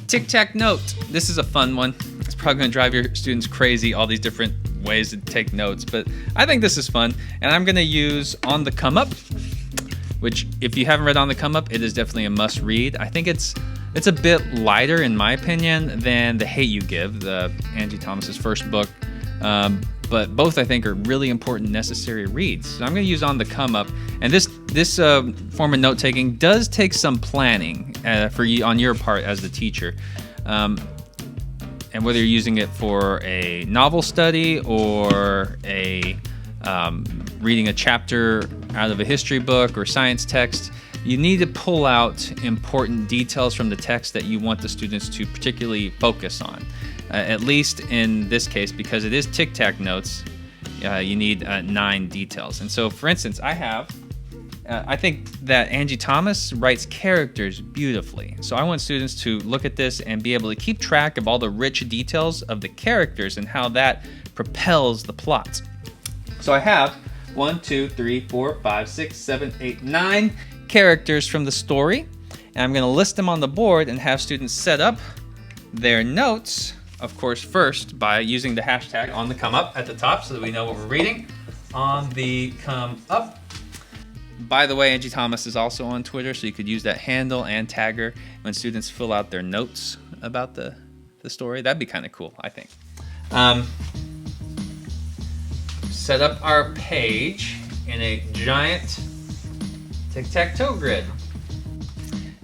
Tic Tac Note. This is a fun one. It's probably going to drive your students crazy, all these different ways to take notes, but I think this is fun. And I'm going to use On the Come Up, which if you haven't read On the Come Up, it is definitely a must read. I think it's a bit lighter, in my opinion, than The Hate You Give, the Angie Thomas's first book. But both I think are really important, necessary reads. So I'm going to use On the Come Up, and this form of note taking does take some planning for you on your part as the teacher, and whether you're using it for a novel study or a reading a chapter out of a history book or science text, you need to pull out important details from the text that you want the students to particularly focus on. At least in this case, because it is Tic Tac Notes, you need 9 details. And so, for instance, I think that Angie Thomas writes characters beautifully. So I want students to look at this and be able to keep track of all the rich details of the characters and how that propels the plot. So I have 1, 2, 3, 4, 5, 6, 7, 8, 9 characters from the story. And I'm going to list them on the board and have students set up their notes, of course, first by using the hashtag On the Come Up at the top so that we know what we're reading. On the Come Up. By the way, Angie Thomas is also on Twitter, so you could use that handle and tag her when students fill out their notes about the story. That'd be kind of cool, I think. Set up our page in a giant tic-tac-toe grid.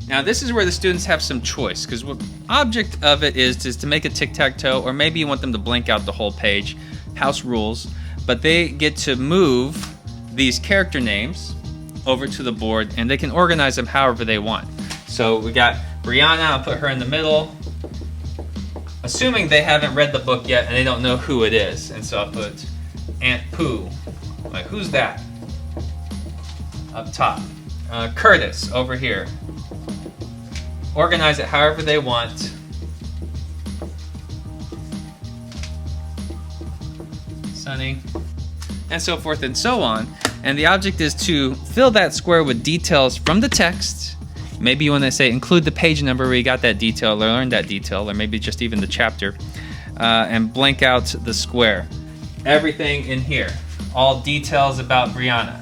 Now this is where the students have some choice, because what object of it is to make a tic-tac-toe, or maybe you want them to blank out the whole page. House rules. But they get to move these character names over to the board, and they can organize them however they want. So we got Brianna, I'll put her in the middle, assuming they haven't read the book yet and they don't know who it is. And so I'll put Aunt Pooh. Like, who's that? Up top. Curtis over here. Organize it however they want. Sunny. And so forth and so on. And the object is to fill that square with details from the text. Maybe you want to say include the page number where you got that detail or learned that detail, or maybe just even the chapter, and blank out the square. Everything in here. All details about Brianna.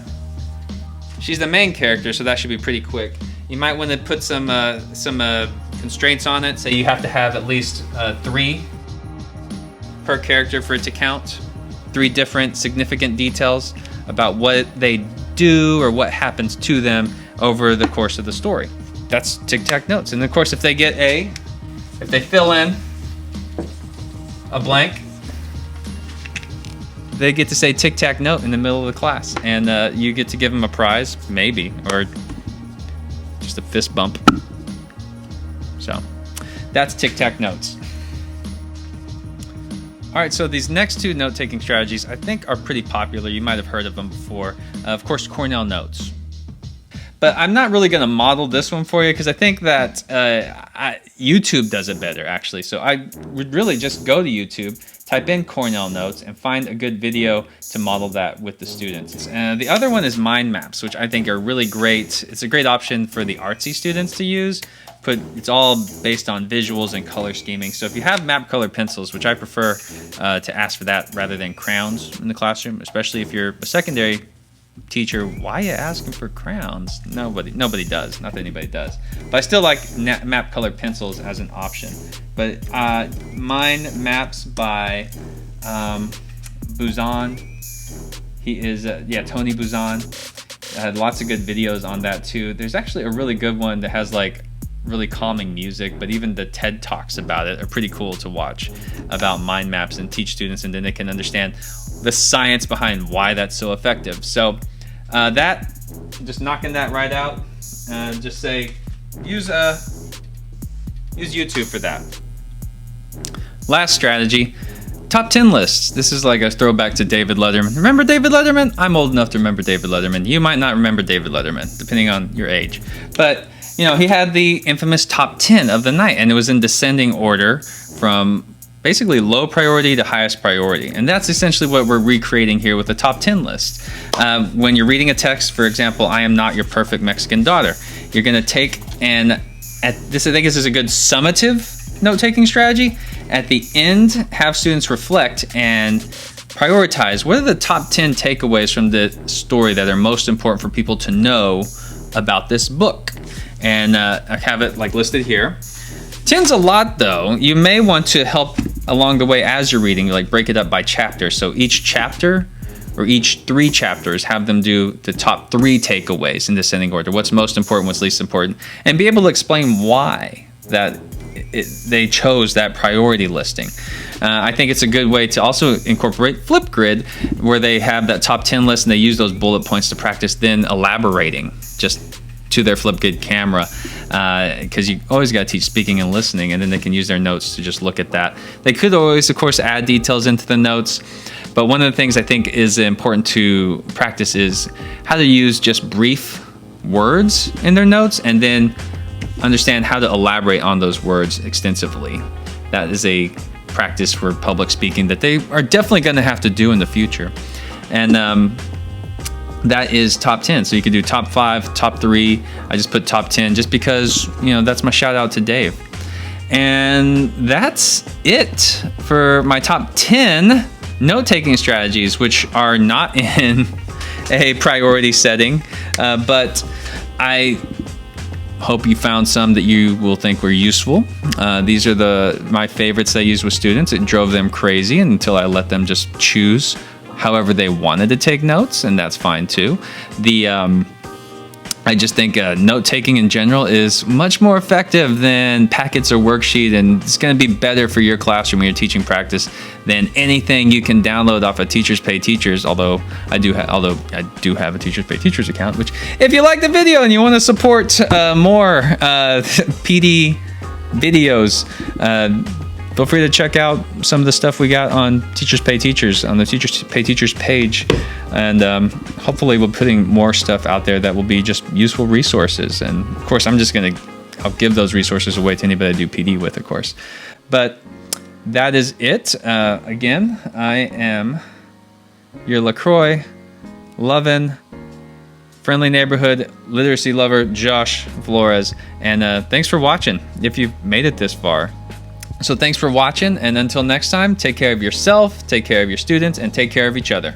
She's the main character, so that should be pretty quick. You might want to put some constraints on it. Say you have to have at least 3 per character for it to count. 3 different significant details about what they do or what happens to them over the course of the story. That's Tic Tac Notes. And of course, if they fill in a blank, they get to say Tic Tac Note in the middle of the class, and you get to give them a prize, maybe, or just a fist bump. So that's Tic Tac Notes. All right, so these next 2 note-taking strategies I think are pretty popular. You might have heard of them before. Of course, Cornell Notes. But I'm not really going to model this one for you because I think that YouTube does it better, actually. So I would really just go to YouTube, type in Cornell Notes, and find a good video to model that with the students. The other one is mind maps, which I think are really great. It's a great option for the artsy students to use. It's all based on visuals and color scheming. So if you have map color pencils, which I prefer to ask for that rather than crayons in the classroom, especially if you're a secondary teacher, why are you asking for crayons? Nobody does. Not that anybody does. But I still like map color pencils as an option. But Mind Maps by Buzan. He is, Tony Buzan. Had lots of good videos on that too. There's actually a really good one that has like really calming music, but even the TED Talks about it are pretty cool to watch about mind maps and teach students, and then they can understand the science behind why that's so effective. So just knocking that right out, just say use YouTube for that. Last strategy, top 10 lists. This is like a throwback to David Letterman. Remember David Letterman? I'm old enough to remember David Letterman. You might not remember David Letterman, depending on your age. But he had the infamous top 10 of the night, and it was in descending order from basically low priority to highest priority. And that's essentially what we're recreating here with the top 10 list. When you're reading a text, for example, I am not your perfect Mexican daughter, you're going to take I think this is a good summative note-taking strategy. At the end, have students reflect and prioritize what are the top 10 takeaways from the story that are most important for people to know about this book. And I have it like listed here. 10's a lot though. You may want to help along the way as you're reading, like break it up by chapter. So each chapter or each 3 chapters, have them do the top 3 takeaways in descending order. What's most important, what's least important, and be able to explain why that they chose that priority listing. I think it's a good way to also incorporate Flipgrid, where they have that top 10 list and they use those bullet points to practice then elaborating just to their Flipgrid camera, because you always got to teach speaking and listening, and then they can use their notes to just look at that. They could always, of course, add details into the notes, but one of the things I think is important to practice is how to use just brief words in their notes and then understand how to elaborate on those words extensively. That is a practice for public speaking that they are definitely going to have to do in the future. And that is top 10. So you could do top 5, top 3. I just put top 10 just because, that's my shout out to Dave. And that's it for my top 10 note-taking strategies, which are not in a priority setting, but I hope you found some that you will think were useful. These are my favorites that I use with students. It drove them crazy until I let them just choose however they wanted to take notes, and that's fine too. I just think note-taking in general is much more effective than packets or worksheet, and it's going to be better for your classroom when you're teaching practice than anything you can download off of Teachers Pay Teachers. Although I do have a Teachers Pay Teachers account, which if you like the video and you want to support more PD videos, feel free to check out some of the stuff we got on Teachers Pay Teachers, on the Teachers Pay Teachers page. And hopefully we'll be putting more stuff out there that will be just useful resources. And of course, I'll give those resources away to anybody I do PD with, of course. But that is it. Again, I am your LaCroix loving, friendly neighborhood literacy lover, Josh Flores. And thanks for watching if you've made it this far. So thanks for watching, and until next time, take care of yourself, take care of your students, and take care of each other.